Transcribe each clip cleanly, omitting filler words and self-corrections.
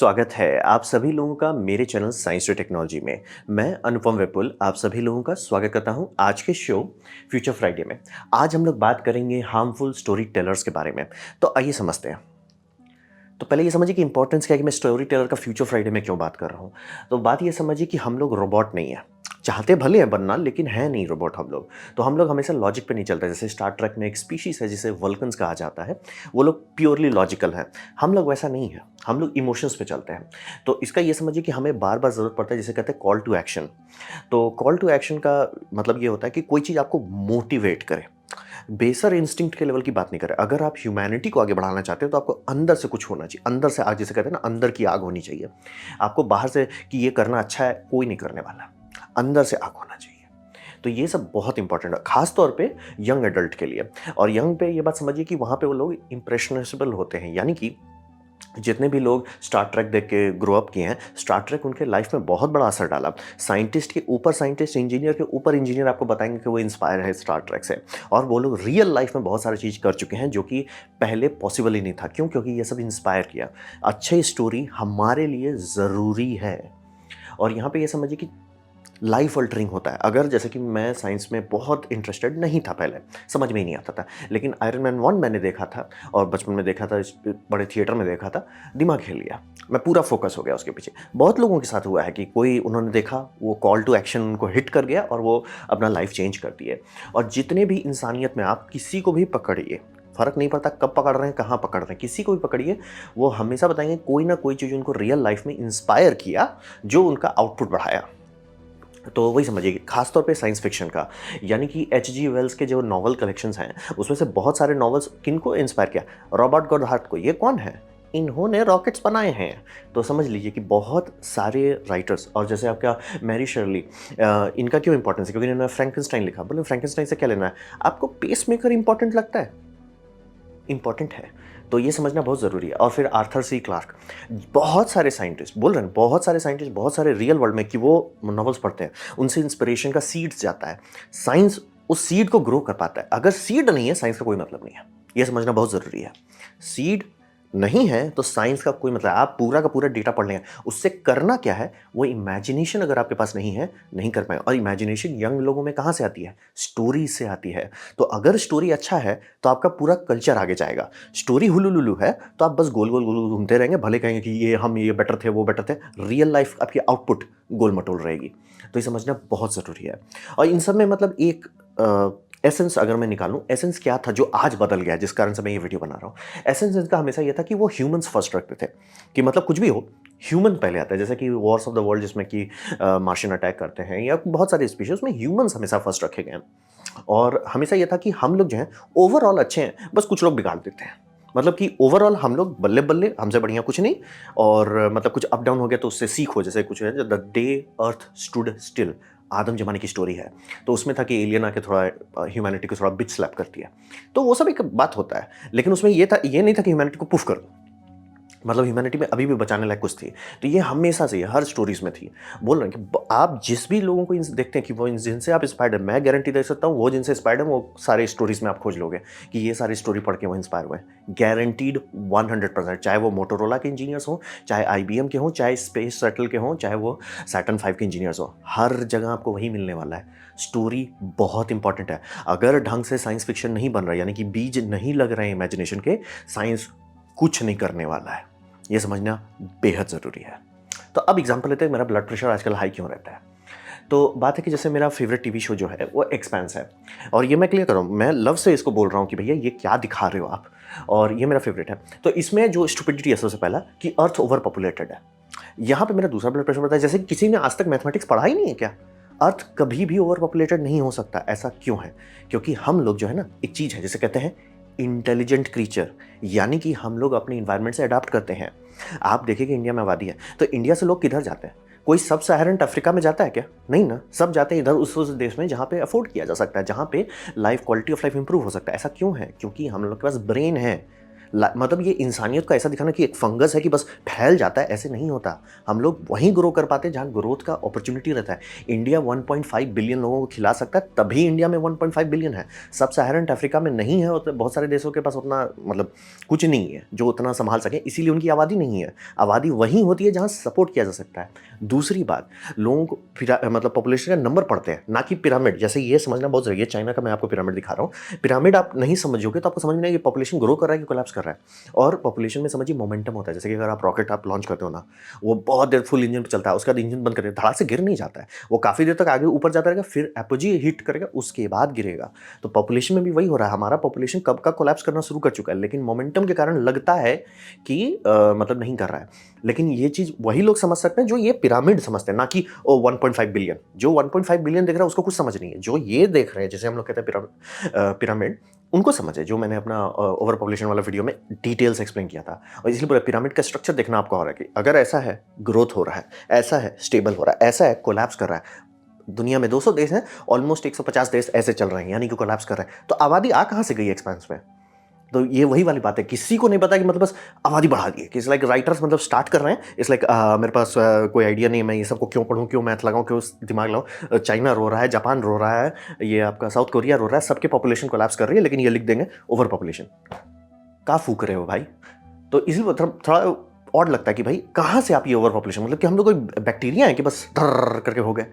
स्वागत है आप सभी लोगों का मेरे चैनल साइंस और टेक्नोलॉजी में। मैं अनुपम विपुल आप सभी लोगों का स्वागत करता हूं आज के शो फ्यूचर फ्राइडे में। आज हम लोग बात करेंगे हार्मफुल स्टोरी टेलर्स के बारे में। तो आइए समझते हैं। तो पहले ये समझिए कि इंपॉर्टेंस क्या है कि मैं स्टोरी टेलर का फ्यूचर फ्राइडे में क्यों बात कर रहा हूँ। तो बात ये समझिए कि हम लोग रोबोट नहीं है, चाहते भले हैं बनना लेकिन है नहीं रोबोट हम लोग। तो हम लोग हमेशा लॉजिक पे नहीं चलते। जैसे स्टार ट्रैक में एक स्पीशीज है जिसे वल्कन्स कहा जाता है, वो लोग प्योरली लॉजिकल हैं। हम लोग वैसा नहीं है, हम लोग इमोशंस पे चलते हैं। तो इसका ये समझिए कि हमें बार बार ज़रूरत पड़ता है जिसे कहते हैं कॉल टू एक्शन। तो कॉल टू एक्शन का मतलब ये होता है कि कोई चीज़ आपको मोटिवेट करे, बेसर इंस्टिंक्ट के लेवल की बात नहीं कर रहे। अगर आप ह्यूमैनिटी को आगे बढ़ाना चाहते हो तो आपको अंदर से कुछ होना चाहिए, अंदर से आग, जिसे कहते हैं ना अंदर की आग होनी चाहिए। आपको बाहर से कि ये करना अच्छा है कोई नहीं करने वाला, अंदर से आग होना चाहिए। तो ये सब बहुत इंपॉर्टेंट है, खास तौर पे यंग एडल्ट के लिए। और यंग पे ये बात समझिए कि वहाँ पे वो लोग इम्प्रेशनेबल होते हैं, यानी कि जितने भी लोग स्टार ट्रैक देख के ग्रो अप किए हैं, स्टार ट्रैक उनके लाइफ में बहुत बड़ा असर डाला। साइंटिस्ट के ऊपर साइंटिस्ट, इंजीनियर के ऊपर इंजीनियर आपको बताएंगे कि वो इंस्पायर है स्टार ट्रैक से। और वो लोग रियल लाइफ में बहुत सारी चीज़ कर चुके हैं जो कि पहले पॉसिबल ही नहीं था। क्यों? क्योंकि ये सब इंस्पायर किया। अच्छी स्टोरी हमारे लिए ज़रूरी है। और यहाँ पे ये समझिए कि लाइफ अल्टरिंग होता है। अगर जैसे कि मैं साइंस में बहुत इंटरेस्टेड नहीं था, पहले समझ में ही नहीं आता था, लेकिन आयरन मैन 1 मैंने देखा था और बचपन में देखा था, इस बड़े थिएटर में देखा था, दिमाग हिल गया, मैं पूरा फोकस हो गया उसके पीछे। बहुत लोगों के साथ हुआ है कि कोई उन्होंने देखा, वो कॉल टू एक्शन उनको हिट कर गया और वो अपना लाइफ चेंज कर दिए। और जितने भी इंसानियत में आप किसी को भी पकड़िए, फ़र्क नहीं पड़ता कब पकड़ रहे हैं, कहाँ पकड़ रहे हैं, किसी को भी पकड़िए, वो हमेशा बताएंगे कोई ना कोई चीज़ उनको रियल लाइफ में इंस्पायर किया जो उनका आउटपुट बढ़ाया। तो वही समझिए, खासतौर पे साइंस फिक्शन का, यानी कि एच.जी. वेल्स के जो नॉवल कलेक्शंस हैं, उसमें से बहुत सारे नॉवेल्स किनको इंस्पायर किया? रॉबर्ट गॉडहार्ट को। ये कौन है? इन्होंने रॉकेट्स बनाए हैं। तो समझ लीजिए कि बहुत सारे राइटर्स, और जैसे आपका मैरी शर्ली, इनका क्यों इंपॉर्टेंस है? क्योंकि इन्होंने फ्रैंकेनस्टाइन लिखा। बोले फ्रैंकेनस्टाइन से क्या लेना है? आपको पेसमेकर इंपॉर्टेंट लगता है? इंपॉर्टेंट है। तो ये समझना बहुत ज़रूरी है। और फिर आर्थर सी क्लार्क, बहुत सारे साइंटिस्ट बोल रहे हैं, बहुत सारे साइंटिस्ट बहुत सारे रियल वर्ल्ड में कि वो नॉवेल्स पढ़ते हैं, उनसे इंस्पिरेशन का सीड्स जाता है। साइंस उस सीड को ग्रो कर पाता है। अगर सीड नहीं है, साइंस का कोई मतलब नहीं है। ये समझना बहुत ज़रूरी है। सीड नहीं है तो साइंस का कोई मतलब, आप पूरा का पूरा डेटा पढ़ लेंगे, उससे करना क्या है? वो इमेजिनेशन अगर आपके पास नहीं है, नहीं कर पाए। और इमेजिनेशन यंग लोगों में कहाँ से आती है? स्टोरी से आती है। तो अगर स्टोरी अच्छा है तो आपका पूरा कल्चर आगे जाएगा। स्टोरी हुलुलुलु है तो आप बस गोल गोल गोल घूमते रहेंगे, भले कहेंगे कि ये हम ये बेटर थे, वो बेटर थे, रियल लाइफ आपकी आउटपुट गोल मटोल रहेगी। तो ये समझना बहुत ज़रूरी है। और इन सब में मतलब एक एसेंस अगर मैं निकालूं, एसेंस क्या था जो आज बदल गया है, जिस कारण से मैं ये वीडियो बना रहा हूँ। एसेंस इनका हमेशा ये था कि वो ह्यूमंस फर्स्ट रखते थे, कि मतलब कुछ भी हो ह्यूमन पहले आता है। जैसे कि वॉर्स ऑफ द वर्ल्ड जिसमें कि मार्शियन अटैक करते हैं, या बहुत सारे स्पीशीज में ह्यूमंस हमेशा फर्स्ट रखे गए हैं। और हमेशा ये था कि हम लोग जो हैं ओवरऑल अच्छे हैं, बस कुछ लोग बिगाड़ देते हैं। मतलब कि ओवरऑल हम लोग बल्ले बल्ले, हमसे बढ़िया कुछ नहीं। और मतलब कुछ अप डाउन हो गया तो उससे सीखो। जैसे कुछ है the day earth stood still, आदम जमाने की स्टोरी है। तो उसमें था कि एलियन आके थोड़ा ह्यूमैनिटी को थोड़ा बिच स्लैप कर दिया। तो वो सब एक बात होता है, लेकिन उसमें ये था, ये नहीं था कि ह्यूमैनिटी को पुफ कर दो। मतलब ह्यूमैनिटी में अभी भी बचाने लायक कुछ थी। तो ये हमेशा से हर स्टोरीज में थी। बोल रहे हैं कि आप जिस भी लोगों को देखते हैं कि वो जिनसे आप इंस्पायर्ड है, मैं गारंटी दे सकता हूँ वो जिनसे इंस्पायर्ड है वो सारे स्टोरीज में आप खोज लोगे कि ये सारी स्टोरी पढ़ के वो इंस्पायर हुए। गारंटीड 100%। चाहे वो मोटोरोला के इंजीनियर्स हों, चाहे IBM के हों, चाहे स्पेस शटल के हों, चाहे वो सैटर्न 5 के इंजीनियर्स हों, हर जगह आपको वही मिलने वाला है। स्टोरी बहुत इंपॉर्टेंट है। अगर ढंग से साइंस फिक्शन नहीं बन रहा, यानी कि बीज नहीं लग रहे हैं इमेजिनेशन के, साइंस कुछ नहीं करने वाला है। ये समझना बेहद ज़रूरी है। तो अब एग्जांपल लेते हैं, मेरा ब्लड प्रेशर आजकल हाई क्यों रहता है। तो बात है कि जैसे मेरा फेवरेट टीवी शो जो है वो एक्सपेंस है। और ये मैं क्लियर कर रहा हूँ, मैं लव से इसको बोल रहा हूँ कि भैया ये क्या दिखा रहे हो आप। और ये मेरा फेवरेट है। तो इसमें जो स्टुपिडिटी है सबसे पहला कि अर्थ ओवर पॉपुलेटेड है। यहाँ पे मेरा दूसरा ब्लड प्रेशर बढ़ता है। जैसे कि किसी ने आज तक मैथमेटिक्स पढ़ा ही नहीं है क्या? अर्थ कभी भी ओवर पॉपुलेटेड नहीं हो सकता। ऐसा क्यों है? क्योंकि हम लोग जो है ना, एक चीज़ है जिसे कहते हैं इंटेलिजेंट क्रीचर, यानी कि हम लोग अपने इन्वायरमेंट से अडाप्ट करते हैं। आप देखिए कि इंडिया में आबादी है, तो इंडिया से लोग किधर जाते हैं? कोई सब सहारन अफ्रीका में जाता है क्या? नहीं ना। सब जाते हैं इधर उस देश में जहाँ पे अफोर्ड किया जा सकता है, जहाँ पे life quality of life improve हो सकता है। ऐसा क्यों है? क्योंकि हम लोग के पास ब्रेन है। मतलब ये इंसानियत को ऐसा दिखाना कि एक फंगस है कि बस फैल जाता है, ऐसे नहीं होता। हम लोग वहीं ग्रो कर पाते हैं जहाँ ग्रोथ का अपॉर्चुनिटी रहता है। इंडिया 1.5 बिलियन लोगों को खिला सकता है, तभी इंडिया में 1.5 बिलियन है। सब सहारन अफ्रीका में नहीं है, और बहुत सारे देशों के पास उतना मतलब कुछ नहीं है जो उतना संभाल सके, इसीलिए उनकी आबादी नहीं है। आबादी वहीं होती है जहाँ सपोर्ट किया जा सकता है। दूसरी बात, लोगों को मतलब पॉपुलेशन का नंबर पढ़ते हैं, ना कि पिरामिड। जैसे ये समझना बहुत जरूरी है। चाइना का मैं आपको पिरामिड दिखा रहा हूँ। पिरामिड आप नहीं समझोगे तो आपको समझ में नहीं, पॉपुलेशन ग्रो कर रहा है कि कोलैप्स कर रहा है। और पॉपुलेशन में समझिए मोमेंटम होता है। जैसे कि अगर आप रॉकेट आप लॉन्च करते हो ना, वो बहुत देर फुल इंजन पे चलता है, उसके बाद इंजन बंद करते धड़ाक से गिर नहीं जाता है, वो काफी देर तक आगे ऊपर जाता रहेगा, फिर एपोजी हिट करेगा, उसके बाद गिरेगा। तो पॉपुलेशन में भी वही हो रहा है। हमारा पॉपुलेशन कब का कोलैप्स करना शुरू कर चुका है, लेकिन मोमेंटम के कारण लगता है कि मतलब नहीं कर रहा है। लेकिन ये चीज वही लोग समझ सकते हैं जो ये पिरामिड समझते हैं, ना कि ओ 1.5 बिलियन। जो 1.5 बिलियन देख रहा है उसको कुछ समझ नहीं है। जो ये देख रहे हैं, जैसे हम लोग कहते हैं पिरामिड, उनको समझ है। जो मैंने अपना ओवर पॉपुलेशन वाला वीडियो में डिटेल से एक्सप्लेन किया था। और इसलिए पूरा पिरामिड का स्ट्रक्चर देखना आपको हो रहा है कि अगर ऐसा है ग्रोथ हो रहा है, ऐसा है स्टेबल हो रहा है, ऐसा है कोलैप्स कर रहा है। दुनिया में 200 देश हैं, ऑलमोस्ट 150 देश ऐसे चल रहे हैं, यानी कि कोलैप्स कर रहे हैं। तो आबादी आ कहां से गई एक्सपेंस में? तो ये वही वाली बात है, किसी को नहीं पता कि मतलब बस आबादी बढ़ा दी है। कि इस लाइक राइटर्स मतलब स्टार्ट कर रहे हैं, इस लाइक मेरे पास कोई आइडिया नहीं है, मैं ये सबको क्यों पढ़ूं, क्यों मैथ लगाऊं, क्यों दिमाग लगाऊं। चाइना रो रहा है, जापान रो रहा है, ये आपका साउथ कोरिया रो रहा है, सबके पॉपुलेशन कोलैप्स कर रही है, लेकिन ये लिख देंगे ओवर पॉपुलेशन। कहाँ फूक रहे हो भाई? तो इसलिए थोड़ा ऑड लगता है कि भाई कहाँ से आप ये ओवर पॉपुलेशन, मतलब कि हम लोग कोई बैक्टीरिया है कि बस धर करके हो गए।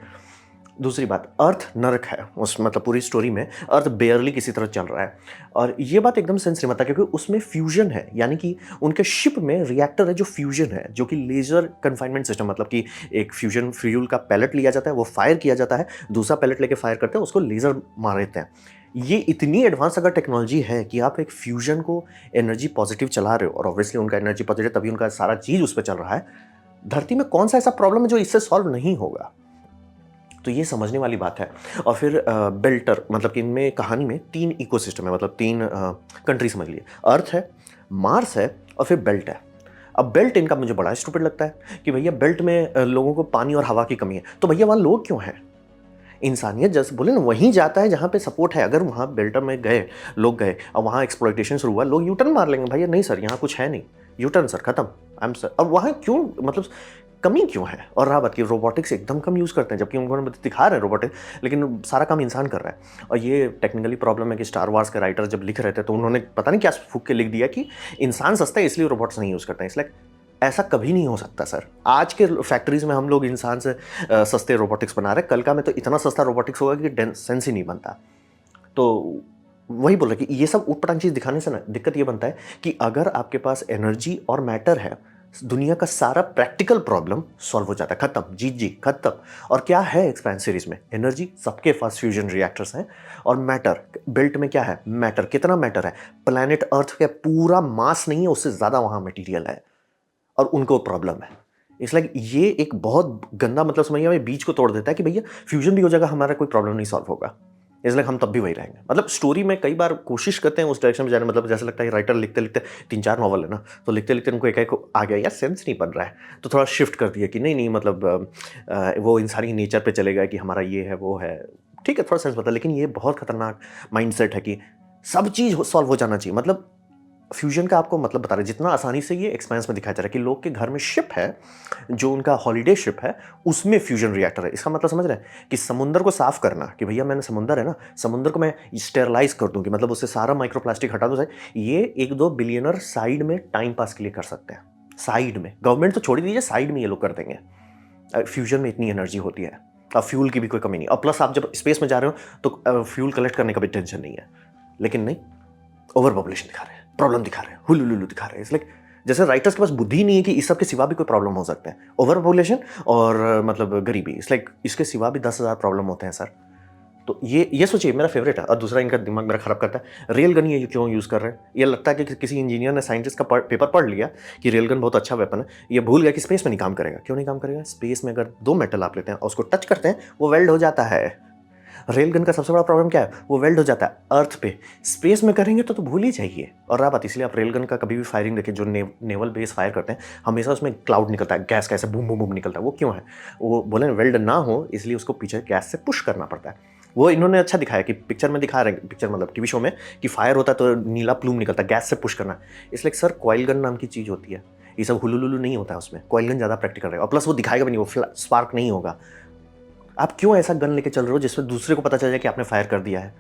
दूसरी बात, अर्थ नरक है उस मतलब पूरी स्टोरी में। अर्थ बेयरली किसी तरह चल रहा है, और ये बात एकदम सेंस नहीं बनता क्योंकि उसमें फ्यूजन है। यानी कि उनके शिप में रिएक्टर है जो फ्यूजन है, जो कि लेजर कन्फाइनमेंट सिस्टम, मतलब कि एक फ्यूजन फ्यूल का पैलेट लिया जाता है, वो फायर किया जाता है, दूसरा पैलेट लेके फायर करते हैं, उसको लेजर मार देते हैं। ये इतनी एडवांस अगर टेक्नोलॉजी है कि आप एक फ्यूजन को एनर्जी पॉजिटिव चला रहे हो, और ऑब्वियसली उनका एनर्जी पॉजिटिव तभी उनका सारा चीज उस पर चल रहा है। धरती में कौन सा ऐसा प्रॉब्लम है जो इससे सॉल्व नहीं होगा? तो ये समझने वाली बात है। और फिर बेल्टर, मतलब कि इनमें कहानी में 3 इकोसिस्टम है, मतलब 3 कंट्री समझ लिए। अर्थ है, मार्स है, और फिर बेल्ट है। अब बेल्ट इनका मुझे बड़ा स्टूपिड लगता है कि भैया बेल्ट में लोगों को पानी और हवा की कमी है, तो भैया वहाँ लोग क्यों हैं? इंसानियत जैसे बोले ना, वहीं जाता है जहाँ पे सपोर्ट है। अगर वहाँ बेल्टर में गए, लोग गए और वहाँ एक्सप्लॉइटेशन शुरू हुआ, लोग यूटर्न मार लेंगे, भैया नहीं सर यहाँ कुछ है नहीं, यूटर्न सर खत्म, आई एम सर। अब वहाँ क्यों, मतलब कमी क्यों है? और रहा बात की रोबोटिक्स एकदम कम यूज़ करते हैं, जबकि उन्होंने दिखा रहे हैं रोबोटिक्स, लेकिन सारा काम इंसान कर रहा है। और ये टेक्निकली प्रॉब्लम है कि स्टार वार्स के राइटर जब लिख रहे थे तो उन्होंने पता नहीं क्या फूक के लिख दिया कि इंसान सस्ता है इसलिए रोबोट्स नहीं यूज़ करते हैं। इसलिए ऐसा कभी नहीं हो सकता सर। आज के फैक्ट्रीज में हम लोग इंसान से सस्ते रोबोटिक्स बना रहे हैं, कल का में तो इतना सस्ता रोबोटिक्स होगा कि सेंस ही नहीं बनता। तो वही बोल रहे कि ये सब ऊटपटांग चीज़ दिखाने से ना दिक्कत ये बनता है कि अगर आपके पास एनर्जी और मैटर है, दुनिया का सारा प्रैक्टिकल प्रॉब्लम सॉल्व हो जाता है, खत्म, जी जी खत्म। और क्या है एक्सपेंस सीरीज में? एनर्जी, सबके पास फ्यूजन रिएक्टर्स हैं, और मैटर, बेल्ट में क्या है? मैटर। कितना मैटर है? प्लैनेट अर्थ का पूरा मास नहीं है, उससे ज़्यादा वहाँ मटीरियल है, और उनको प्रॉब्लम है। इसलिए ये एक बहुत गंदा मतलब समझिए हमें बीच को तोड़ देता है कि भैया फ्यूजन भी हो जाएगा, हमारा कोई प्रॉब्लम नहीं सॉल्व होगा, इसलिए हम तब भी वही रहेंगे। मतलब स्टोरी में कई बार कोशिश करते हैं उस डायरेक्शन में जाने, मतलब जैसे लगता है राइटर लिखते लिखते 3-4 नॉवल है ना, तो लिखते लिखते उनको एक आ गया यार सेंस नहीं बन रहा है, तो थोड़ा शिफ्ट कर दिया कि नहीं नहीं मतलब वो इंसानी नेचर पे चले गए कि हमारा ये है वो है, ठीक है थोड़ा सेंस बता। लेकिन ये बहुत खतरनाक माइंडसेट है कि सब चीज़ सॉल्व हो जाना चाहिए। मतलब फ्यूजन का आपको मतलब बता रहे जितना आसानी से ये एक्सपेंस में दिखाया जा रहा है कि लोग के घर में शिप है, जो उनका हॉलीडे शिप है, उसमें फ्यूजन रिएक्टर है। इसका मतलब समझ रहे हैं कि समुद्र को साफ करना, कि भैया मैंने समुद्र है ना, समुद्र को मैं स्टेरलाइज कर दूं, कि मतलब उससे सारा माइक्रोप्लास्टिक हटा दो, ये 1-2 बिलियनर साइड में टाइम पास के लिए कर सकते हैं। साइड में, गवर्नमेंट तो छोड़ दीजिए, साइड में ये लोग कर देंगे। फ्यूजन में इतनी एनर्जी होती है, अब फ्यूल की भी कोई कमी नहीं, और प्लस आप जब स्पेस में जा रहे हो तो फ्यूल कलेक्ट करने का भी टेंशन नहीं है। लेकिन नहीं, ओवर पॉपुलेशन दिखा रहे हैं, प्रॉब्लम दिखा रहे हैं, हुलुलुलु दिखा रहे हैं। इसलिए जैसे राइटर्स के पास बुद्धि नहीं है कि इस सब के सिवा भी कोई प्रॉब्लम हो सकता है, ओवर पॉपुलेशन और मतलब गरीबी, इसलिए इसके सिवा भी 10,000 प्रॉब्लम होते हैं सर। तो ये सोचिए, मेरा फेवरेट है। और दूसरा इनका दिमाग मेरा खराब करता है, रेल गन ये क्यों यूज़ कर रहे हैं? ये लगता है कि किसी इंजीनियर ने साइंटिस्ट का पेपर पढ़ लिया कि रेल गन बहुत अच्छा वेपन है, ये भूल गया कि स्पेस में नहीं काम करेगा। क्यों नहीं काम करेगा? स्पेस में अगर 2 मेटल आप लेते हैं और उसको टच करते हैं, वो वेल्ड हो जाता है। रेल गन का सबसे बड़ा प्रॉब्लम क्या है? वो वेल्ड हो जाता है अर्थ पे। स्पेस में करेंगे तो भूल ही जाइए। और रहा बात, इसलिए आप रेल गन का कभी भी फायरिंग देखें, जो नेवल बेस फायर करते हैं, हमेशा उसमें क्लाउड निकलता है, गैस कैसे बूम बूम बूम निकलता है। वो क्यों है? वो बोले वेल्ड ना हो इसलिए उसको पीछे गैस से पुश करना पड़ता है। वो इन्होंने अच्छा दिखाया कि पिक्चर में दिखा रहे हैं, पिक्चर मतलब टीवी शो में, कि फायर होता है तो नीला प्लूम निकलता है, गैस से पुश करना। इसलिए सर कॉइल गन नाम की चीज़ होती है, ये सब हुलुलुलु नहीं होता है उसमें, कॉइल गन ज़्यादा प्रैक्टिकल रहेगा और प्लस वो दिखाएगा भी नहीं, वो स्पार्क नहीं होगा। आप क्यों ऐसा गन लेके चल रहे हो जिसमें दूसरे को पता चल जाए कि आपने फायर कर दिया है?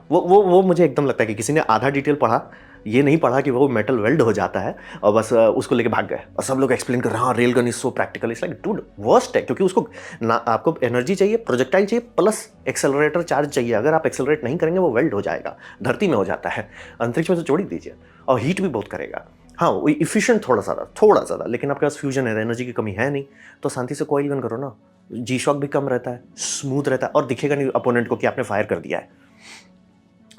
वो मुझे एकदम लगता है कि किसी ने आधा डिटेल पढ़ा, ये नहीं पढ़ा कि वो मेटल वेल्ड हो जाता है और बस उसको लेके भाग गए और सब लोग एक्सप्लेन कर रहे हैं हाँ rail gun is so practical. It's like dude worst है, क्योंकि उसको ना आपको एनर्जी चाहिए, प्रोजेक्टाइल चाहिए, प्लस एक्सेलरेटर चार्ज चाहिए। अगर आप एक्सेलरेट नहीं करेंगे वो वेल्ड हो जाएगा, धरती में हो जाता है, अंतरिक्ष में तो छोड़ ही दीजिए, और हीट भी बहुत करेगा। हाँ वो इफिशिएंट थोड़ा ज़्यादा, लेकिन आपके पास फ्यूजन है, एनर्जी की कमी है नहीं, तो शांति से कॉइल गन करो ना, जी शॉक भी कम रहता है, स्मूथ रहता है और दिखेगा नहीं अपोनेंट को कि आपने फायर कर दिया है।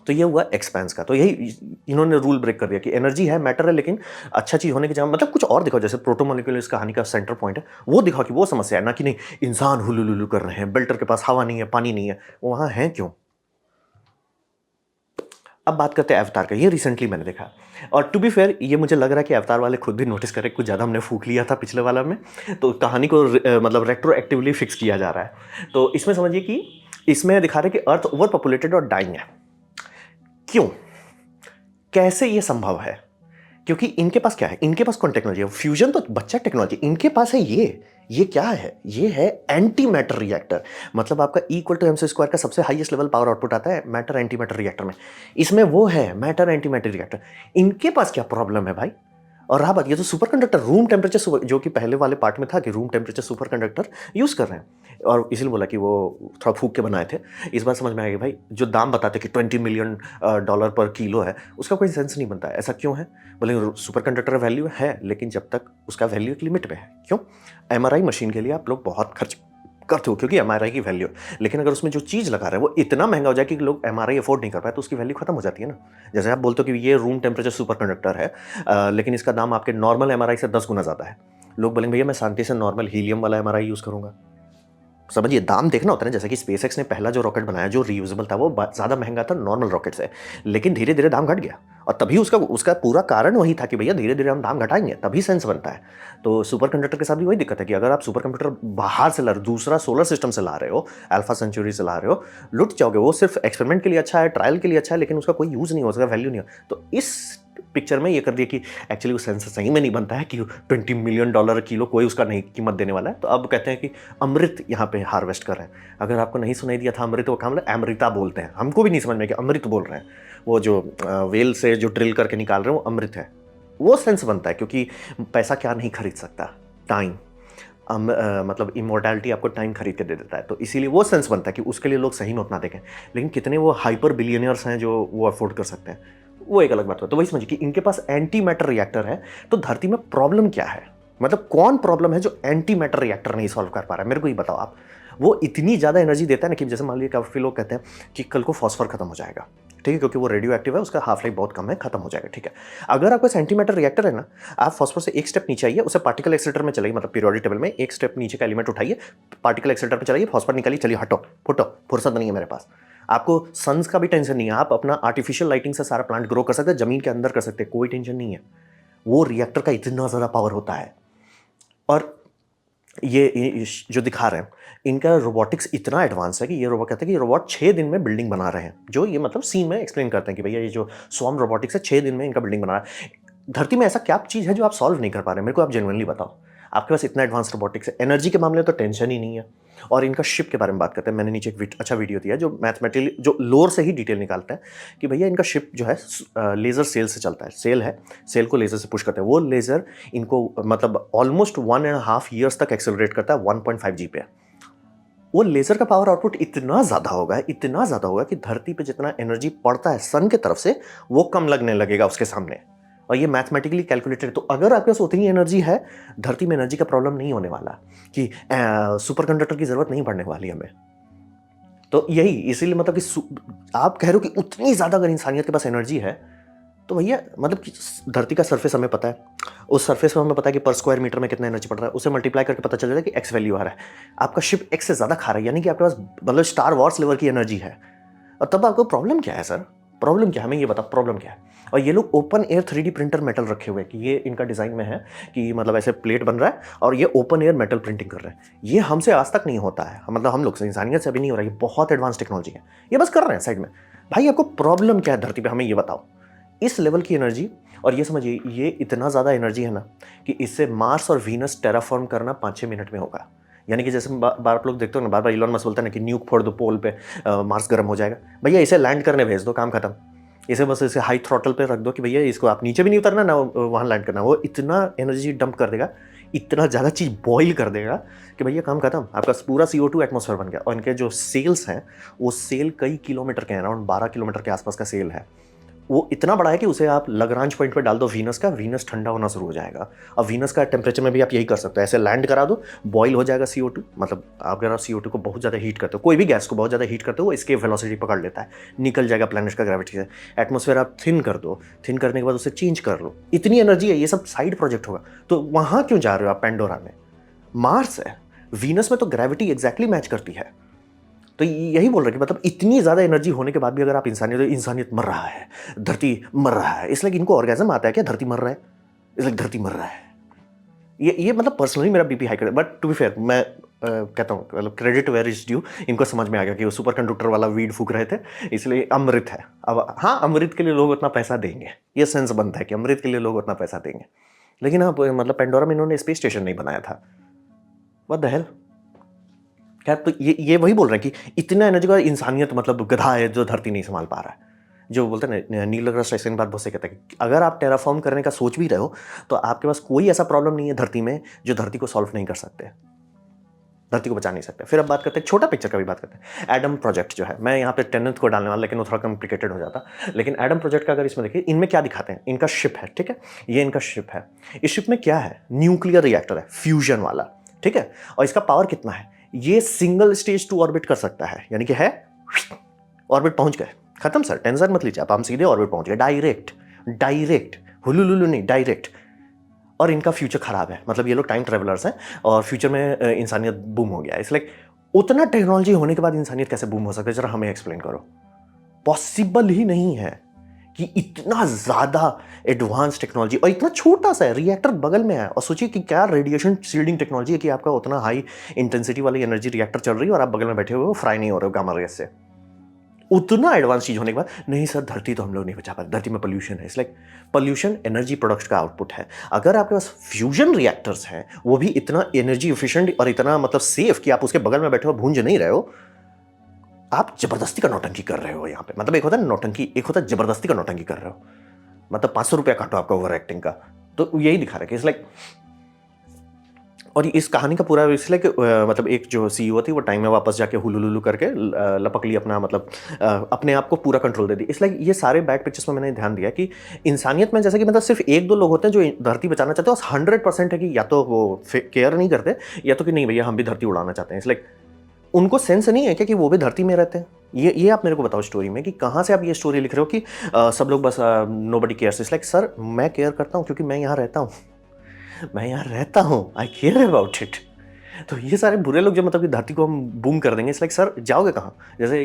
तो ये हुआ एक्सपेंस का। तो यही इन्होंने रूल ब्रेक कर दिया कि एनर्जी है, मैटर है, लेकिन अच्छा चीज़ होने की जगह मतलब कुछ और दिखाओ, जैसे प्रोटोमोलिक्यूल इस कहानी का सेंटर पॉइंट है, वो दिखाओ कि वो समस्या है, ना कि नहीं इंसान हुलुलुलु कर रहे हैं, बेल्टर के पास हवा नहीं है, पानी नहीं है, वो वहाँ है क्यों? अब बात करते हैं अवतार का, ये रिसेंटली मैंने देखा और टू बी फेयर ये मुझे लग रहा है कि अवतार वाले खुद भी नोटिस करें कुछ ज़्यादा हमने फूक लिया था पिछले वाला में, तो कहानी को मतलब रेट्रोएक्टिवली फिक्स किया जा रहा है। तो इसमें समझिए कि इसमें दिखा रहे कि अर्थ ओवर पॉपुलेटेड और डाइंग है। क्यों, कैसे ये संभव है? क्योंकि इनके पास क्या है, इनके पास कौन टेक्नोलॉजी है? फ्यूजन तो बच्चा टेक्नोलॉजी, इनके पास है ये क्या है? ये है एंटी मैटर रिएक्टर। मतलब आपका इक्वल टू एमसी स्क्वायर का सबसे हाईएस्ट लेवल पावर आउटपुट आता है मैटर एंटी मैटर रिएक्टर में। इसमें वो है मैटर एंटी मैटर रिएक्टर। इनके पास क्या प्रॉब्लम है भाई? और रहा बात, ये तो सुपर कंडक्टर रूम टेम्परेचर, जो कि पहले वाले पार्ट में था कि room temperature super conductor use कर रहे हैं, और इसीलिए बोला कि वो थोड़ा फूक के बनाए थे। इस बार समझ में आएगा भाई, जो दाम बताते कि $20 मिलियन पर किलो है, उसका कोई सेंस नहीं बनता है। ऐसा क्यों है? बोले सुपर कंडक्टर वैल्यू है, लेकिन जब तक उसका वैल्यू एक लिमिट में है। क्यों? एमआरआई मशीन के लिए आप लोग बहुत खर्च करते हो क्योंकि एमआरआई की वैल्यू, लेकिन अगर उसमें जो चीज़ लगा रहे हैं वो इतना महंगा हो जाए कि लोग एमआरआई अफोर्ड नहीं कर पाए, तो उसकी वैल्यू खत्म हो जाती है ना। जैसे आप बोलते हो कि ये रूम टेम्परेचर सुपर कंडक्टर है, लेकिन इसका दाम आपके नॉर्मल एमआरआई से 10 गुना ज़्यादा है। लोग बोलेंगे भैया मैं शांति से नॉर्मल हीलियम वाला एमआरआई यूज़ करूँगा। समझिए दाम देखना होता है ना। जैसे कि स्पेसएक्स ने पहला जो रॉकेट बनाया जो रीयूजेबल था, वो ज़्यादा महंगा था नॉर्मल रॉकेट से, लेकिन धीरे धीरे दाम घट गया, और तभी उसका पूरा कारण वही था कि भैया धीरे धीरे हम दाम घटाएंगे तभी सेंस बनता है। तो सुपर कंडक्टर के साथ भी वही दिक्कत है कि अगर आप सुपर कंडक्टर बाहर से ला रहे हो, दूसरा सोलर सिस्टम से ला रहे हो, अल्फा सेंचुरी से ला रहे हो, लुट जाओगे। वो सिर्फ एक्सपेरिमेंट के लिए अच्छा है, ट्रायल के लिए अच्छा है, लेकिन उसका कोई यूज़ नहीं हो, उसका वैल्यू नहीं हो। तो इस पिक्चर में ये कर दिया कि एक्चुअली वो सेंस सही में नहीं बनता है कि $20 मिलियन किलो कोई उसका नहीं कीमत देने वाला है। तो अब कहते हैं कि अमृत यहाँ पे हार्वेस्ट कर रहे हैं। अगर आपको नहीं सुनाई दिया था अमृत, वो क्या मतलब अमृता बोलते हैं, हमको भी नहीं समझ में कि अमृत बोल रहे हैं। वो जो वेल से जो ड्रिल करके निकाल रहे हैं वो अमृत है। वो सेंस बनता है क्योंकि पैसा क्या नहीं खरीद सकता, टाइम। मतलब इमोर्टैलिटी आपको टाइम खरीद के दे देता है, तो इसीलिए वो सेंस बनता है कि उसके लिए लोग सही में उतना देखें। लेकिन कितने वो हाइपर बिलियनियर्स हैं जो वो अफोर्ड कर सकते हैं, वो एक अलग बात है। तो वही समझिए कि इनके पास एंटी मैटर रिएक्टर है, तो धरती में प्रॉब्लम क्या है? मतलब कौन प्रॉब्लम है जो एंटी मैटर रिएक्टर नहीं सॉल्व कर पा रहा है? मेरे को ही बताओ आप। वो इतनी ज़्यादा एनर्जी देता है ना कि जैसे मान लीजिए काफ़ी लोग कहते हैं कि कल को फॉस्फर खत्म हो जाएगा, ठीक है, क्योंकि वो रेडियो एक्टिव है, उसका हाफ लाइफ बहुत कम है, खत्म हो जाएगा, ठीक है। अगर आपका सेंटीमीटर रिएक्टर है ना, आप फॉस्फर से एक स्टेप नीचे आइए, उसे पार्टिकल एक्सेलरेटर में चलाइए, मतलब पीरियोडिक टेबल में एक स्टेप नीचे का एलिमेंट उठाइए, पार्टिकल एक्सेलरेटर में चलाइए, फॉस्फर निकालिए, चलिए हटो फुटो, फुर्सत नहीं है मेरे पास। आपको सन्स का भी टेंशन नहीं है, आप अपना आर्टिफिशियल लाइटिंग से सारा प्लांट ग्रो कर सकते हैं, जमीन के अंदर कर सकते हैं, कोई टेंशन नहीं है। वो रिएक्टर का इतना ज़्यादा पावर होता है। और ये जो दिखा रहे हैं, इनका रोबोटिक्स इतना एडवांस है कि ये रोबोट कहते हैं कि रोबोट 6 दिन में बिल्डिंग बना रहे हैं। जो ये मतलब सीन में एक्सप्लेन करते हैं कि भैया ये जो स्वॉर्म रोबोटिक्स है 6 दिन में इनका बिल्डिंग बना रहा है। धरती में ऐसा क्या चीज़ है जो आप सॉल्व नहीं कर पा रहे? मेरे को आप जेन्युइनली बताओ। आपके पास इतना एडवांस रोबोटिक्स है, एनर्जी के मामले में तो टेंशन ही नहीं है। और इनका शिप के बारे में बात करते हैं। मैंने नीचे एक अच्छा वीडियो दिया जो मैथमेटिकली जो लोर से ही डिटेल निकालता है कि भैया इनका शिप जो है लेज़र सेल से चलता है। सेल है, सेल को लेज़र से पुश करते हैं। वो लेज़र इनको मतलब ऑलमोस्ट 1.5 ईयर्स तक एक्सेलरेट करता है 1.5 G पे। वो लेज़र का पावर आउटपुट इतना ज़्यादा होगा कि धरती पे जितना एनर्जी पड़ता है सन की तरफ से, वो कम लगने लगेगा उसके सामने। और ये मैथमेटिकली कैलकुलेटेड। तो अगर आपके पास उतनी एनर्जी है, धरती में एनर्जी का प्रॉब्लम नहीं होने वाला कि सुपर कंडक्टर की ज़रूरत नहीं पड़ने वाली हमें। तो यही इसीलिए मतलब कि आप कह रहे हो कि उतनी ज़्यादा अगर इंसानियत के पास एनर्जी है, तो भैया मतलब कि धरती का सरफेस हमें पता है, उस सरफेस पर हमें पता है कि पर स्क्वायर मीटर में कितना एनर्जी पड़ रहा है, उसे मल्टीप्लाई करके पता चल जाता है कि एक्स वैल्यू आ रहा है। आपका शिप एक्स से ज़्यादा खा रहा है, यानी कि आपके पास मतलब स्टार वॉर्स लेवल की एनर्जी है। और तब आपको प्रॉब्लम क्या है सर? प्रॉब्लम क्या है, हमें ये बता प्रॉब्लम क्या है। और ये लोग open air 3D printer metal रखे हुए हैं कि ये इनका डिज़ाइन में है कि मतलब ऐसे प्लेट बन रहा है और ये ओपन एयर मेटल प्रिंटिंग कर रहे हैं। ये हमसे आज तक नहीं होता है, मतलब हम लोग से, इंसानियत से अभी नहीं हो रहा है। ये बहुत एडवांस टेक्नोलॉजी है, ये बस कर रहे हैं साइड में। भाई आपको प्रॉब्लम क्या है धरती पे, हमें ये बताओ। इस लेवल की एनर्जी, और ये समझिए ये इतना ज़्यादा एनर्जी है ना कि इससे मार्स और वीनस टेराफॉर्म करना 5-6 मिनट में होगा। यानी कि जैसे बार आप लोग देखते हो ना, बार बार इलॉन मस्क बोलता है ना कि न्यूक फोड़ दो पोल पे, मार्स गर्म हो जाएगा। भैया इसे लैंड करने भेज दो, काम खत्म। इसे बस इसे हाई थ्रॉटल पे रख दो कि भैया इसको आप नीचे भी नहीं उतरना ना वहाँ लैंड करना। वो इतना एनर्जी डंप कर देगा, इतना ज़्यादा चीज़ बॉईल कर देगा कि भैया काम खत्म, आपका पूरा CO2 एटमॉस्फेयर बन गया। और इनके जो सेल्स हैं वो सेल कई किलोमीटर के हैं, अराउंड 12 किलोमीटर के आसपास का सेल है। वो इतना बड़ा है कि उसे आप लगरांज पॉइंट पे डाल दो वीनस का, वीनस ठंडा होना शुरू हो जाएगा। अब वीनस का टेम्परेचर में भी आप यही कर सकते हो, ऐसे लैंड करा दो, बॉईल हो जाएगा CO2। मतलब अगर आप CO2 को बहुत ज़्यादा हीट करते हो, कोई भी गैस को बहुत ज़्यादा हीट करते हो, वो एस्केप वेलोसिटी पकड़ लेता है, निकल जाएगा प्लैनेट का ग्रेविटी से। एटमॉस्फेयर आप थिन कर दो, थिन करने के बाद उसे चेंज कर लो। इतनी एनर्जी है, ये सब साइड प्रोजेक्ट होगा। तो वहाँ क्यों जा रहे हो आप पेंडोरा में? मार्स है, वीनस में तो ग्रेविटी एग्जैक्टली मैच करती है। तो यही बोल रहे कि मतलब इतनी ज़्यादा एनर्जी होने के बाद भी अगर आप इंसानियत मर रहा है, धरती मर रहा है, इसलिए इनको ऑर्गेज़म आता है क्या धरती मर रहा है, इसलिए धरती मर रहा है। ये मतलब पर्सनली मेरा बीपी हाई कर, बट टू बी फेयर मैं कहता हूँ मतलब क्रेडिट वेयर इज ड्यू, इनको समझ में आ गया कि वो सुपर कंडक्टर वाला वीड फूक रहे थे, इसलिए अमृत है। अब हाँ, अमृत के लिए लोग उतना पैसा देंगे, ये सेंस बनता है कि अमृत के लिए लोग उतना पैसा देंगे। लेकिन हाँ, मतलब पेंडोरा में इन्होंने स्पेस स्टेशन नहीं बनाया था, व्हाट द हेल। खैर, तो ये वही बोल रहे हैं कि इतना एनर्जी का इंसानियत मतलब गधा है जो धरती नहीं संभाल पा रहा है। जो बोलते हैं ना, नील अग्रवाल ऐसे बात बहुत से कहता है कि अगर आप टेराफॉर्म करने का सोच भी रहे हो तो आपके पास कोई ऐसा प्रॉब्लम नहीं है धरती में जो धरती को सॉल्व नहीं कर सकते, धरती को बचा नहीं सकते। फिर अब बात करते हैं छोटा पिक्चर का भी बात करते हैं। एडम प्रोजेक्ट जो है, मैं यहाँ पे टेनेंथ को डालने वाला, लेकिन वो थोड़ा कॉम्प्लिकेटेड हो जाता। लेकिन एडम प्रोजेक्ट का अगर इसमें देखिए, इनमें क्या दिखाते हैं, इनका शिप है, ठीक है, ये इनका शिप है। इस शिप में क्या है, न्यूक्लियर रिएक्टर है, फ्यूजन वाला, ठीक है। और इसका पावर कितना है, ये सिंगल स्टेज टू ऑर्बिट कर सकता है, यानी कि है ऑर्बिट पहुंच गए, खत्म सर, टेंशन मत लीजिए आप, हम सीधे ऑर्बिट पहुंच गए, डायरेक्ट डायरेक्ट, हुलुलुलु नहीं, डायरेक्ट। और इनका फ्यूचर खराब है, मतलब ये लोग टाइम ट्रेवलर्स हैं और फ्यूचर में इंसानियत बूम हो गया है। इसलिए उतना टेक्नोलॉजी होने के बाद इंसानियत कैसे बूम हो सकता है, जरा हमें एक्सप्लेन करो। पॉसिबल ही नहीं है कि इतना ज़्यादा एडवांस टेक्नोलॉजी और इतना छोटा सा रिएक्टर बगल में है। और सोचिए कि क्या रेडिएशन शील्डिंग टेक्नोलॉजी है कि आपका उतना हाई इंटेंसिटी वाली एनर्जी रिएक्टर चल रही है और आप बगल में बैठे हुए हो, फ्राई नहीं हो रहे हो गामा रेस से। उतना एडवांस चीज होने के बाद, नहीं सर धरती तो हम लोग नहीं बचा पाते, धरती में पोल्यूशन है। It's like pollution energy product का आउटपुट है। अगर आपके पास फ्यूजन रिएक्टर्स हैं, वो भी इतना एनर्जी एफिशिएंट और इतना मतलब सेफ कि आप उसके बगल में बैठे हो भूंज नहीं रहे हो, आप जबरदस्ती का नौटंकी कर रहे हो यहाँ पे। मतलब एक होता है नौटंकी, एक होता है जबरदस्ती का नौटंकी कर रहे हो। मतलब 500 रुपया काटो आपका ओवर एक्टिंग का, तो यही दिखा रहा है कि इट्स लाइक। और इस कहानी का पूरा इसलिए कि मतलब एक जो CEO थी वो टाइम में वापस जाके हुलुलुलु करके लपक ली अपना, मतलब अपने आप को पूरा कंट्रोल दे दी। इसलिए ये सारे बैड पिक्चर्स में मैंने ध्यान दिया कि इंसानियत में जैसे कि मतलब सिर्फ 1-2 लोग होते हैं जो धरती बचाना चाहते हैं, और 100% है कि या तो वो केयर नहीं करते, या तो कि नहीं भैया हम भी धरती उड़ाना चाहते हैं। इसलिए उनको सेंस नहीं है क्या कि वो भी धरती में रहते हैं। ये आप मेरे को बताओ स्टोरी में कि कहाँ से आप ये स्टोरी लिख रहे हो कि सब लोग बस nobody cares. It's like sir मैं केयर करता हूँ क्योंकि मैं यहाँ रहता हूँ, मैं यहाँ रहता हूँ, आई केयर अबाउट इट। तो ये सारे बुरे लोग जो मतलब कि धरती को हम बूम कर देंगे, इट्स लाइक सर जाओगे कहाँ। जैसे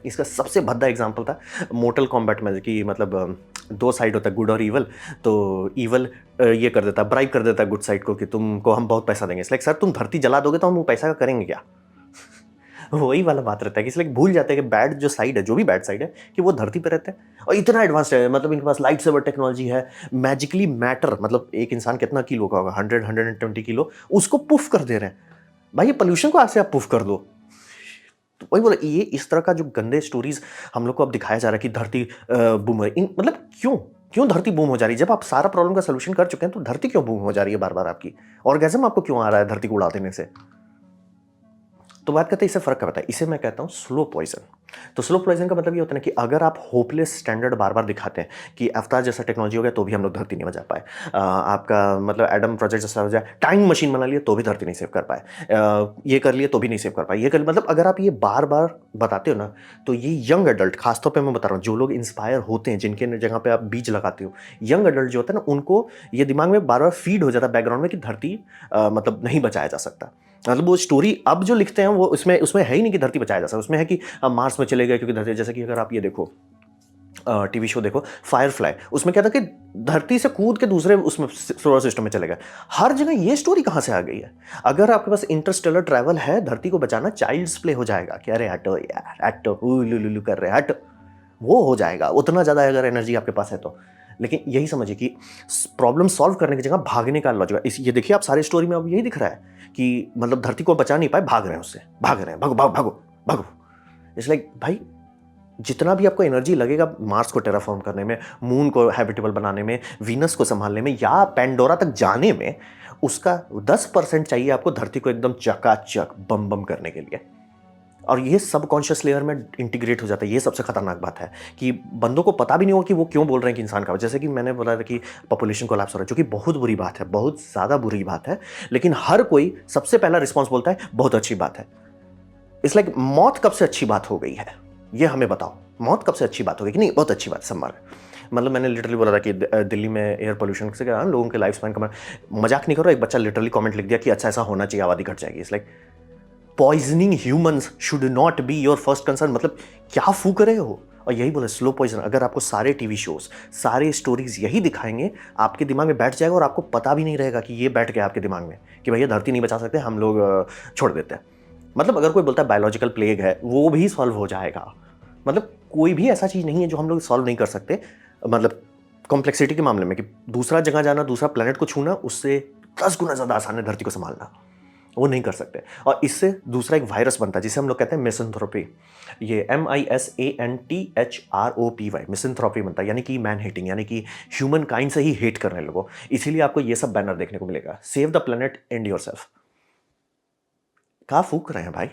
इसका सबसे भद्दा एग्जांपल था मोर्टल कॉम्बैट में कि मतलब 2 साइड होता है, गुड और ईवल। तो ईवल ये कर देता, ब्राइब कर देता गुड साइड को कि तुमको हम बहुत पैसा देंगे। इट्स लाइक सर तुम धरती जला दोगे तो हम वो पैसा का करेंगे क्या। वही वाला बात रहता है कि इसलिए भूल जाते हैं कि बैड जो साइड है, जो भी बैड साइड है, कि वो धरती पे रहते हैं। और इतना एडवांस्ड है, मतलब इनके पास लाइट सेवर टेक्नोलॉजी है, मैजिकली मैटर, मतलब एक इंसान कितना किलो का होगा, 100-120 किलो, उसको पुफ कर दे रहे हैं। भाई ये पोल्यूशन को आपसे आप पुफ कर दो। तो वही बोला, ये इस तरह का जो गंदे स्टोरीज हम लोग को अब दिखाया जा रहा है कि धरती बूम है। मतलब क्यों धरती बूम हो जा रही है, जब आप सारा प्रॉब्लम का सोल्यूशन कर चुके हैं तो धरती क्यों बूम हो जा रही है बार बार आपकी। ऑर्गेज़म आपको क्यों आ रहा है धरती को उड़ा देने से। तो बात करते हैं इससे फ़र्क क्या पता है, इसे मैं कहता हूँ स्लो पॉइजन। तो स्लो पॉइजन का मतलब ये होता है ना कि अगर आप होपलेस स्टैंडर्ड बार बार दिखाते हैं कि अवतार जैसा टेक्नोलॉजी हो गया तो भी हम लोग धरती नहीं बचा पाए, आपका मतलब एडम प्रोजेक्ट जैसा हो जाए, टाइम मशीन बना लिया तो भी धरती नहीं सेव कर पाए, ये कर लिए तो भी नहीं सेव कर पाए, ये कर, मतलब अगर आप ये बार बार बताते हो ना, तो ये यंग एडल्ट, खासतौर पर मैं बता रहा हूँ जो लोग इंस्पायर होते हैं, जिनके जगह पर आप बीज लगाते हो, यंग एडल्ट जो होता है ना, उनको ये दिमाग में बार बार फीड हो जाता है बैकग्राउंड में कि धरती मतलब नहीं बचाया जा सकता। मतलब वो स्टोरी अब जो लिखते हैं वो उसमें है ही नहीं कि धरती बचाया जा सकता, उसमें है कि हम मार्स में चले गए क्योंकि धरती, जैसे कि अगर आप ये देखो टीवी शो देखो फायरफ्लाई, उसमें क्या था कि धरती से कूद के दूसरे उसमें सोलर सिस्टम में चले गए। हर जगह ये स्टोरी कहाँ से आ गई है? अगर आपके पास इंटरस्टेलर ट्रैवल है, धरती को बचाना चाइल्ड्स प्ले हो जाएगा कि अरे हटो यार, हटो लुलु कर रहे हट, वो हो जाएगा उतना ज़्यादा अगर एनर्जी आपके पास है तो। लेकिन यही समझिए कि प्रॉब्लम सॉल्व करने की जगह भागने का लॉजिक इस ये देखिए आप सारे स्टोरी में अब यही दिख रहा है कि मतलब धरती को बचा नहीं पाए, भाग रहे हैं उससे, भाग रहे हैं, भागो भागो भागो भागो। इट्स लाइक भाई जितना भी आपको एनर्जी लगेगा मार्स को टेराफॉर्म करने में, मून को हैबिटेबल बनाने में, वीनस को संभालने में या पेंडोरा तक जाने में, उसका 10% चाहिए आपको धरती को एकदम चकाचक बम बम करने के लिए। और ये सबकॉन्शियस लेयर में इंटीग्रेट हो जाता है। ये सबसे खतरनाक बात है कि बंदों को पता भी नहीं होगा कि वो क्यों बोल रहे हैं कि इंसान का, जैसे कि मैंने बोला था कि पॉपुलेशन कोलैप्स हो रहा है, जो कि बहुत बुरी बात है, बहुत ज़्यादा बुरी बात है। लेकिन हर कोई सबसे पहला रिस्पॉन्स बोलता है बहुत अच्छी बात है। इट्स लाइक मौत कब से अच्छी बात हो गई है, ये हमें बताओ। मौत कब से अच्छी बात हो गई कि नहीं, बहुत अच्छी बात है, सब मर गए। मतलब मैंने लिटरली बोला था कि दिल्ली में एयर पोल्यूशन से क्या लोगों के लाइफ स्पैन का, मजाक नहीं करो, एक बच्चा लिटरली कमेंट लिख दिया कि अच्छा ऐसा होना चाहिए, आबादी घट जाएगी। It's like poisoning humans should not be your first concern. मतलब क्या फूक रहे हो? और यही बोले स्लो पॉइजन। अगर आपको सारे टीवी शोज, सारे स्टोरीज यही दिखाएंगे, आपके दिमाग में बैठ जाएगा और आपको पता भी नहीं रहेगा कि ये बैठ गया आपके दिमाग में कि भैया धरती नहीं बचा सकते, हम लोग छोड़ देते हैं। मतलब अगर कोई बोलता है बायोलॉजिकल प्लेग है, वो भी सॉल्व हो जाएगा। मतलब कोई भी ऐसा चीज़ नहीं है जो हम लोग सॉल्व नहीं कर सकते। मतलब कॉम्प्लेक्सिटी के मामले में कि दूसरा जगह जाना, दूसरा प्लेनेट को छूना, उससे 10 गुना ज़्यादा आसान है धरती को संभालना, वो नहीं कर सकते। और इससे दूसरा एक वायरस बनता है जिसे हम लोग कहते हैं मिसैंथ्रोपी। ये MISANTHROPY, मिसैंथ्रोपी बनता है, यानी कि मैन हेटिंग, यानी कि ह्यूमन काइंड से ही हेट करने लोगों। इसीलिए आपको ये सब बैनर देखने को मिलेगा, save the planet and yourself. कहाँ फूक रहे हैं भाई?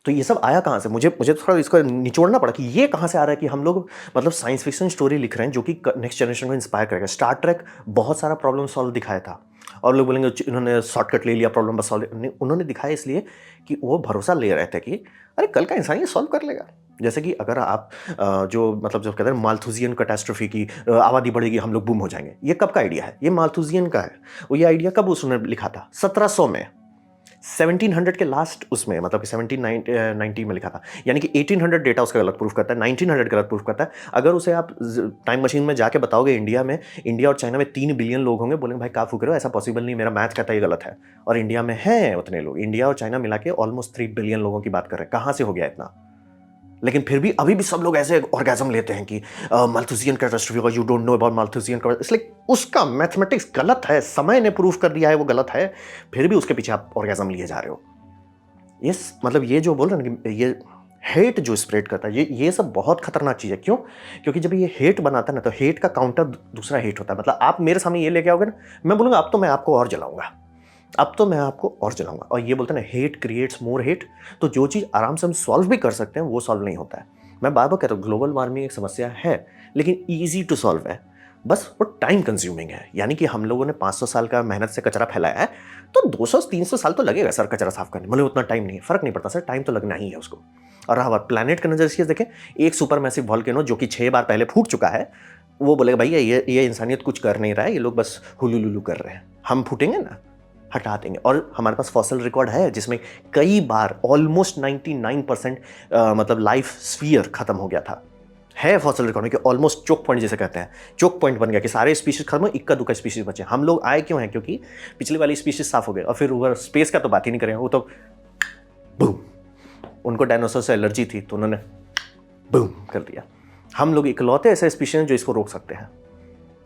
तो ये सब आया कहाँ से? मुझे थोड़ा इसको निचोड़ना पड़ा कि ये कहाँ से आ रहा है कि हम लोग मतलब साइंस फिक्शन स्टोरी लिख रहे हैं जो कि नेक्स्ट जनरेशन को इंस्पायर करेगा। स्टार ट्रेक बहुत सारा प्रॉब्लम सॉल्व दिखाया था, और लोग बोलेंगे इन्होंने शॉर्टकट ले लिया, प्रॉब्लम बस सॉल्व नहीं, उन्होंने दिखाया इसलिए कि वो भरोसा ले रहे थे कि अरे कल का इंसान ये सॉल्व कर लेगा। जैसे कि अगर आप जो मतलब जो कहते हैं माल्थुजियन कैटास्ट्रोफी की, आबादी बढ़ेगी, हम लोग बूम हो जाएंगे, ये कब का आइडिया है? ये माल्थुजियन का है। वो ये आइडिया कब उसने लिखा था? 1700 में, 1700 के लास्ट उसमें, मतलब कि 1790 में लिखा था। यानी कि 1800 डेटा उसका गलत प्रूफ करता है, 1900 गलत प्रूफ करता है। अगर उसे आप टाइम मशीन में जाके बताओगे इंडिया और चाइना में 3 बिलियन लोग होंगे, बोलेंगे भाई क्या फूक रहे हो, ऐसा पॉसिबल नहीं, मेरा मैथ कहता है ये गलत है। और इंडिया में हैं उतने लोग, इंडिया और चाइना मिला के ऑलमोस्ट 3 बिलियन लोगों की बात कर रहे हैं। कहाँ से हो गया इतना? लेकिन फिर भी अभी भी सब लोग ऐसे ऑर्गेजम लेते हैं कि Malthusian catastrophe, you don't know about Malthusian catastrophe. इसलिए उसका मैथमेटिक्स गलत है, समय ने प्रूफ कर दिया है वो गलत है, फिर भी उसके पीछे आप ऑर्गेजम लिए जा रहे हो। ये मतलब ये जो बोल रहे हैं कि ये हेट जो स्प्रेड करता है, ये सब बहुत खतरनाक चीज़ है। क्यों? क्योंकि जब ये हेट बनाता है ना, तो हेट का काउंटर दूसरा हेट होता है। मतलब आप मेरे सामने ये लेके आओगे ना, मैं बोलूँगा अब तो मैं आपको और जलाऊंगा, अब तो मैं आपको और जलाऊंगा। और ये बोलते हैं ना हेट क्रिएट्स मोर हेट। तो जो चीज़ आराम से हम सॉल्व भी कर सकते हैं वो सॉल्व नहीं होता है। मैं बार बार कहता हूँ ग्लोबल वार्मिंग एक समस्या है, लेकिन ईजी टू सॉल्व है, बस वो टाइम कंज्यूमिंग है। यानी कि हम लोगों ने 500 साल का मेहनत से कचरा फैलाया है, तो 200-300 साल तो लगेगा सर कचरा साफ करने, मतलब उतना टाइम नहीं है, फर्क नहीं पड़ता सर, टाइम तो लगना ही है उसको। और रहा बात प्लैनेट के नज़र से देखें, एक सुपर मैसिव वॉल्केनो जो कि 6 बार पहले फूट चुका है, वो बोलेगा भैया ये इंसानियत कुछ कर नहीं रहा है, ये लोग बस हुलुलुलु कर रहे हैं, हम फूटेंगे ना, हटा देंगे। और हमारे पास फॉसिल रिकॉर्ड है जिसमें कई बार ऑलमोस्ट 99% मतलब लाइफ स्फीयर खत्म हो गया था। है फॉसिल रिकॉर्ड में कि ऑलमोस्ट चोक पॉइंट जिसे कहते हैं, चोक पॉइंट बन गया कि सारे स्पीशीज खत्म, इक्का दुक्का स्पीशीज बचे। हम लोग आए क्यों हैं? क्योंकि पिछली वाली स्पीशीज साफ हो गए। और फिर ऊपर स्पेस का तो बात ही नहीं करें, वो तो बूम, उनको डायनासोर से एलर्जी थी तो उन्होंने बूम कर दिया। हम लोग इकलौते ऐसे स्पीशीज हैं जो इसको रोक सकते हैं,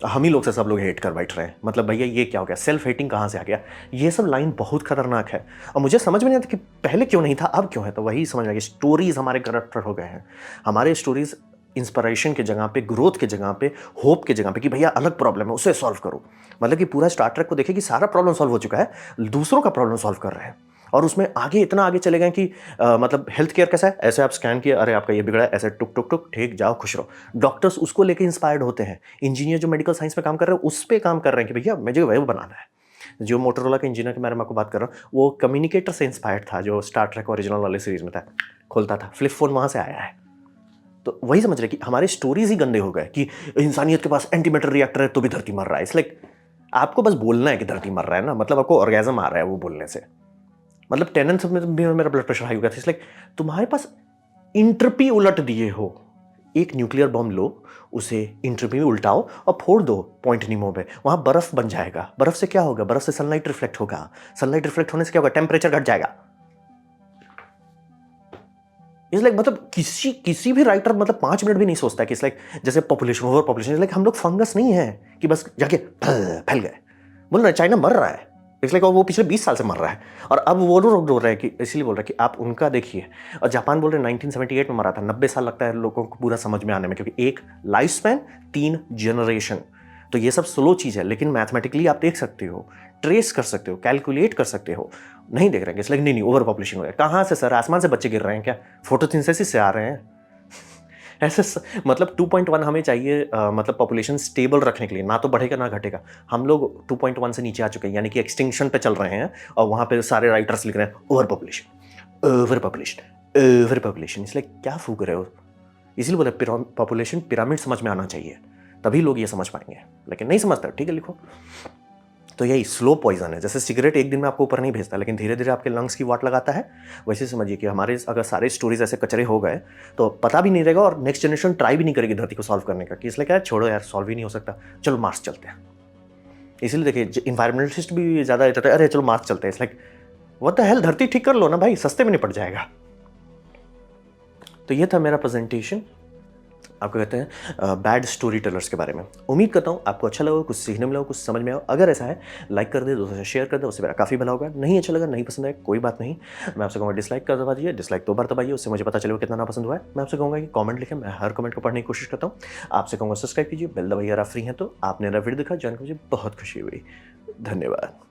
हम ही लोग से सब लोग हेट कर बैठ रहे हैं। मतलब भैया ये क्या हो गया? सेल्फ हेटिंग कहाँ से आ गया? ये सब लाइन बहुत खतरनाक है और मुझे समझ में नहीं आता कि पहले क्यों नहीं था, अब क्यों है। तो वही समझ में आ गया, स्टोरीज हमारे करप्टेड हो गए हैं। हमारे स्टोरीज इंस्पिरेशन के जगह पे, ग्रोथ के जगह पे, होप के जगह पे कि भैया अलग प्रॉब्लम है उसे सॉल्व करो। मतलब कि पूरा स्टार ट्रेक को देखिए कि सारा प्रॉब्लम सॉल्व हो चुका है, दूसरों का प्रॉब्लम सॉल्व कर रहे हैं। और उसमें आगे इतना आगे चले गए कि मतलब हेल्थ केयर कैसा है, ऐसे आप स्कैन किए, अरे आपका ये बिगड़ा है, ऐसे टुक टुक टुक, ठीक, जाओ खुश रहो। डॉक्टर्स उसको लेके इंस्पायर्ड होते हैं। इंजीनियर जो मेडिकल साइंस में काम कर रहे हैं उस पर काम कर रहे हैं कि भैया मुझे वेब बनाना है। जो मोटरोला का इंजीनियर के बारे में आपको बात कर रहा हूँ, वो कम्युनिकेटर से इंस्पायर्ड था, जो स्टार ट्रेक ओरिजिनल वाले सीरीज में था, खोलता था, फ्लिप फोन वहाँ से आया है। तो वही समझ रहे कि हमारे स्टोरीज ही गंदे हो गए कि इंसानियत के पास एंटीमेटर रिएक्टर है तो भी धरती मर रहा है। इसलिए आपको बस बोलना है कि धरती मर रहा है ना, मतलब आपको ऑर्गेजम आ रहा है वो बोलने से। मतलब टेनेंस में भी मेरा ब्लड प्रेशर हाई हो गया था। इसलिए तुम्हारे पास इंट्रपी उलट दिए हो, एक न्यूक्लियर बॉम्ब लो, उसे इंटरव्यू में उल्टाओ और फोड़ दो पॉइंट नीमो पे, वहाँ बर्फ़ बन जाएगा। बर्फ़ से क्या होगा? बर्फ़ से सनलाइट रिफ्लेक्ट होगा। सनलाइट रिफ्लेक्ट होने से क्या होगा? टेम्परेचर घट जाएगा। इट्स लाइक मतलब किसी भी राइटर मतलब 5 मिनट भी नहीं सोचता कि इट्स लाइक जैसे पॉपुलेशन, ओवर पॉपुलेशन, लाइक हम लोग फंगस नहीं है कि बस जाके फैल गए। बोल रहे चाइना मर रहा है, इट्स लाइक वो पिछले 20 साल से मर रहा है और अब वो लोग बोल रहे हैं कि इसलिए बोल रहे हैं कि आप उनका देखिए। और जापान बोल रहे हैं 1978 में मरा था, 90 साल लगता है लोगों को पूरा समझ में आने में, क्योंकि एक लाइफ स्पैन 3 जनरेशन। तो ये सब स्लो चीज़ है, लेकिन मैथमेटिकली आप देख सकते हो, ट्रेस कर सकते हो, कैलकुलेट कर सकते हो। नहीं देख रहे हैं, इसलिए नहीं ओवर पॉपुलेशन हो गया। कहाँ से सर? आसमान से बच्चे गिर रहे हैं क्या? फोटोसिंथेसिस से आ रहे हैं। मतलब 2.1 हमें चाहिए, मतलब पॉपुलेशन स्टेबल रखने के लिए, ना तो बढ़ेगा ना घटेगा। हम लोग 2.1 से नीचे आ चुके हैं, यानी कि एक्सटिंक्शन पे चल रहे हैं। और वहाँ पे सारे राइटर्स लिख रहे हैं over population, over population, over population. इसलिए क्या फूक रहे हो? इसीलिए बोले पॉपुलेशन पिरामिड समझ में आना चाहिए, तभी लोग ये समझ पाएंगे। लेकिन नहीं समझता, ठीक है लिखो। तो यही स्लो पॉइजन है। जैसे सिगरेट एक दिन में आपको ऊपर नहीं भेजता, लेकिन धीरे धीरे आपके लंग्स की वाट लगाता है। वैसे समझिए कि हमारे अगर सारे स्टोरीज ऐसे कचरे हो गए तो पता भी नहीं रहेगा, और नेक्स्ट जनरेशन ट्राई भी नहीं करेगी धरती को सॉल्व करने का, कि इसलिए क्या छोड़ो यार, सॉल्व ही नहीं हो सकता, चलो मार्स चलते हैं। इसलिए देखिए इन्वायरमेंटलिस्ट भी ज़्यादा रहता है, अरे चलो मार्स चलते हैं। It's like what the hell, धरती ठीक कर लो ना भाई, सस्ते में निपट जाएगा। तो ये था मेरा प्रेजेंटेशन, आपको कहते हैं बैड स्टोरी टेलर्स के बारे में। उम्मीद करता हूँ आपको अच्छा लगा, कुछ सीखने मिला हो, कुछ समझ में आओ। अगर ऐसा है लाइक कर दे, दोस्तों से शेयर कर दे, उससे मेरा काफ़ी भला होगा। नहीं अच्छा लगा, नहीं पसंद आया, कोई बात नहीं, मैं आपसे कहूँगा डिसलाइक कर दबा दीजिए। डिसलाइक 2 बार दबाइए, उससे मुझे पता चलेगा कितना ना पसंद हुआ है। मैं आपसे कहूँगा कि कमेंट लिखें, मैं हर कमेंट को पढ़ने की कोशिश करता हूँ। आपसे कहूँगा सब्सक्राइब कीजिए, बेल दबाइए अगर आप फ्री हैं तो। आपने मेरा वीडियो देखा, जानकर मुझे बहुत खुशी हुई। धन्यवाद।